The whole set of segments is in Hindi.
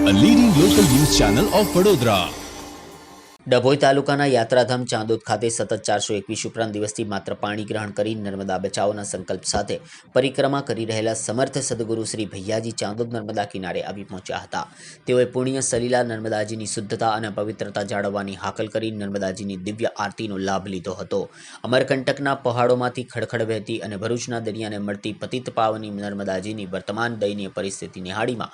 a leading local news channel of Vadodara. Dabhoi તાલુકાના યાત્રાધામ ચાંદોદ ખાતે સતત 421 ઉપરાંત દિવસથી માત્ર પાણી ગ્રહણ કરી નર્મદા બચાવોના સંકલ્પ સાથે પરિક્રમા કરી રહેલા સમર્થ સદગુરુ શ્રી ભૈયાજી ચાંદોદ નર્મદા કિનારે આવી પહોંચ્યા હતા. તેઓએ પુણ્ય સલીલા નર્મદાજીની શુદ્ધતા અને પવિત્રતા જાળવવાની હાકલ કરી નર્મદાજીની દિવ્ય આરતીનો લાભ લીધો હતો. અમરકંટકના પહાડોમાંથી ખડખડ વહેતી અને ભરૂચના દરિયાને મળતી પતિત પાવની નર્મદાજીની વર્તમાન દયનીય પરિસ્થિતિ નિહાળીમાં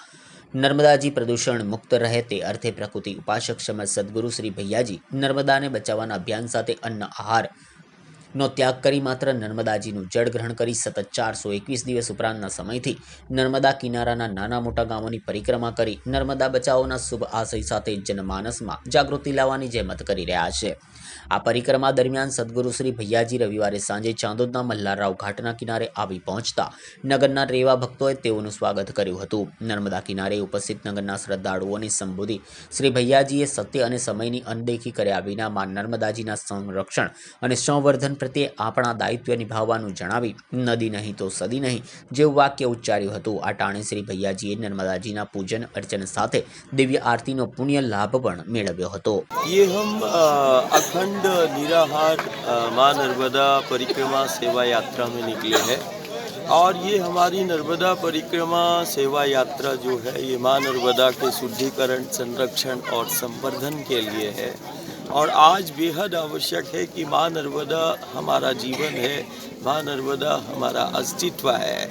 નર્મદાજી પ્રદૂષણ મુક્ત રહે તે અર્થે પ્રકૃતિ ઉપાસક સમર્થ સદગુરુ શ્રી ભૈયાજી નર્મદાને બચાવવાના અભિયાન સાથે અન્ન આહારનો ત્યાગ કરી માત્ર નર્મદાજીનું જળ ગ્રહણ કરી સતત 421 દિવસ ઉપરાંતના સમયથી નર્મદા કિનારાના નાના મોટા ગામોની પરિક્રમા કરી નર્મદા બચાવોના શુભ આશય સાથે જનમાનસમાં જાગૃતિ લાવવાની જહેમત કરી રહ્યા છે. આ પરિક્રમા દરમિયાન સદગુરુ શ્રી ભૈયાજી રવિવારે સાંજે ચાંદોદના મલ્હારરાવ ઘાટના કિનારે આવી પહોંચતા નગરના રેવા ભક્તોએ તેઓનું સ્વાગત કર્યું હતું. નર્મદા કિનારે ઉપસ્થિત નગરના શ્રદ્ધાળુઓને સંબોધી શ્રી ભૈયાજીએ સત્ય અને સમયની અનદેખી કર્યા વિના માં નર્મદાજીના સંરક્ષણ અને સંવર્ધન પ્રત્યે આપણા દાયિત્વ નિભાવવાનું જણાવી નદી નહીં તો સદી નહીં જેવું વાક્ય ઉચ્ચાર્યું હતું. આ ટાણે શ્રી ભૈયાજીએ નર્મદાજીના પૂજન અર્ચન સાથે દિવ્ય આરતીનો પુણ્ય લાભ પણ મેળવ્યો હતો. अखंड निराहार माँ नर्मदा परिक्रमा सेवा यात्रा में निकले हैं और ये हमारी नर्मदा परिक्रमा सेवा यात्रा जो है ये माँ नर्मदा के शुद्धिकरण, संरक्षण और संवर्धन के लिए है. और आज बेहद आवश्यक है कि माँ नर्मदा हमारा जीवन है, माँ नर्मदा हमारा अस्तित्व है.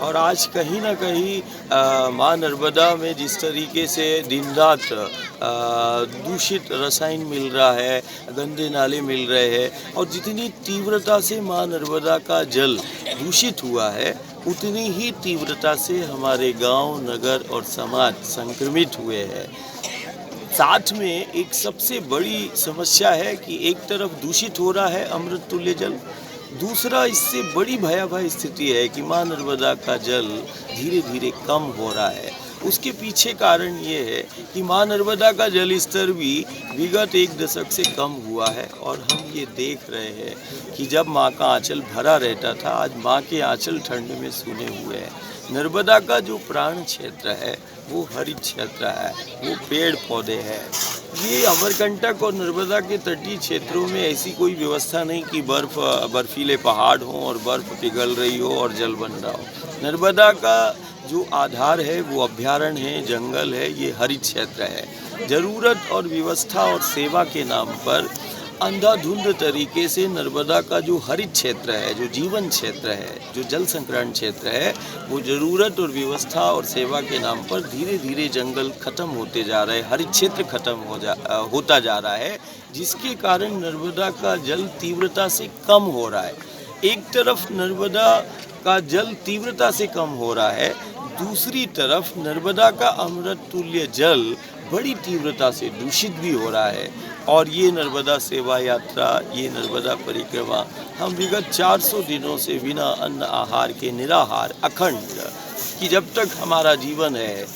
और आज कहीं ना कहीं माँ नर्मदा में जिस तरीके से दिन रात दूषित रसायन मिल रहा है, गंदे नाले मिल रहे हैं और जितनी तीव्रता से माँ नर्मदा का जल दूषित हुआ है उतनी ही तीव्रता से हमारे गांव, नगर और समाज संक्रमित हुए हैं. साथ में एक सबसे बड़ी समस्या है कि एक तरफ दूषित हो रहा है अमृत तुल्य जल, दूसरा इससे बड़ी भयावह स्थिति है कि माँ नर्मदा का जल धीरे धीरे कम हो रहा है. उसके पीछे कारण ये है कि माँ नर्मदा का जल स्तर भी विगत 1 दशक से कम हुआ है और हम ये देख रहे हैं कि जब माँ का आंचल भरा रहता था आज माँ के आंचल ठंड में सूने हुए हैं. नर्मदा का जो प्राण क्षेत्र है वो हरित क्षेत्र है, वो पेड़ पौधे हैं. ये अमरकंटक और नर्मदा के तटीय क्षेत्रों में ऐसी कोई व्यवस्था नहीं कि बर्फीले पहाड़ हों और बर्फ पिघल रही हो और जल बन रहा हो. नर्मदा का जो आधार है वो अभ्यारण्य है, जंगल है, ये हरित क्षेत्र है. ज़रूरत और व्यवस्था और सेवा के नाम पर अंधाधुंध तरीके से नर्मदा का जो हरित क्षेत्र है, जो जीवन क्षेत्र है, जो जल संग्रहण क्षेत्र है, वो ज़रूरत और व्यवस्था और सेवा के नाम पर धीरे धीरे जंगल खत्म होते जा रहे हैं, हरित क्षेत्र खत्म होता जा रहा है, जिसके कारण नर्मदा का जल तीव्रता से कम हो रहा है. एक तरफ नर्मदा का जल तीव्रता से कम हो रहा है, दूसरी तरफ नर्मदा का अमृत तुल्य जल बड़ी तीव्रता से दूषित भी हो रहा है. और ये नर्मदा सेवा यात्रा, ये नर्मदा परिक्रमा हम विगत 400 दिनों से बिना अन्न आहार के निराहार अखंड कि जब तक हमारा जीवन है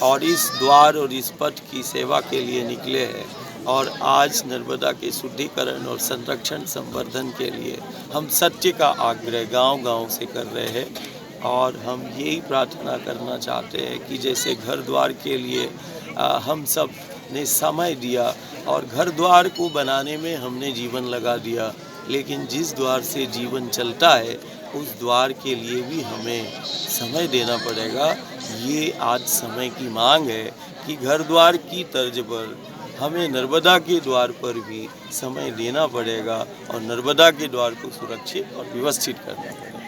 और इस द्वार और इस पथ की सेवा के लिए निकले हैं. और आज नर्मदा के शुद्धिकरण और संरक्षण संवर्धन के लिए हम सत्य का आग्रह गांव-गांव से कर रहे हैं. और हम यही प्रार्थना करना चाहते हैं कि जैसे घर द्वार के लिए हम सब ने समय दिया और घर द्वार को बनाने में हमने जीवन लगा दिया, लेकिन जिस द्वार से जीवन चलता है उस द्वार के लिए भी हमें समय देना पड़ेगा. ये आज समय की मांग है कि घर द्वार की तर्ज पर हमें नर्मदा के द्वार पर भी समय देना पड़ेगा और नर्मदा के द्वार को सुरक्षित और व्यवस्थित करना पड़ेगा.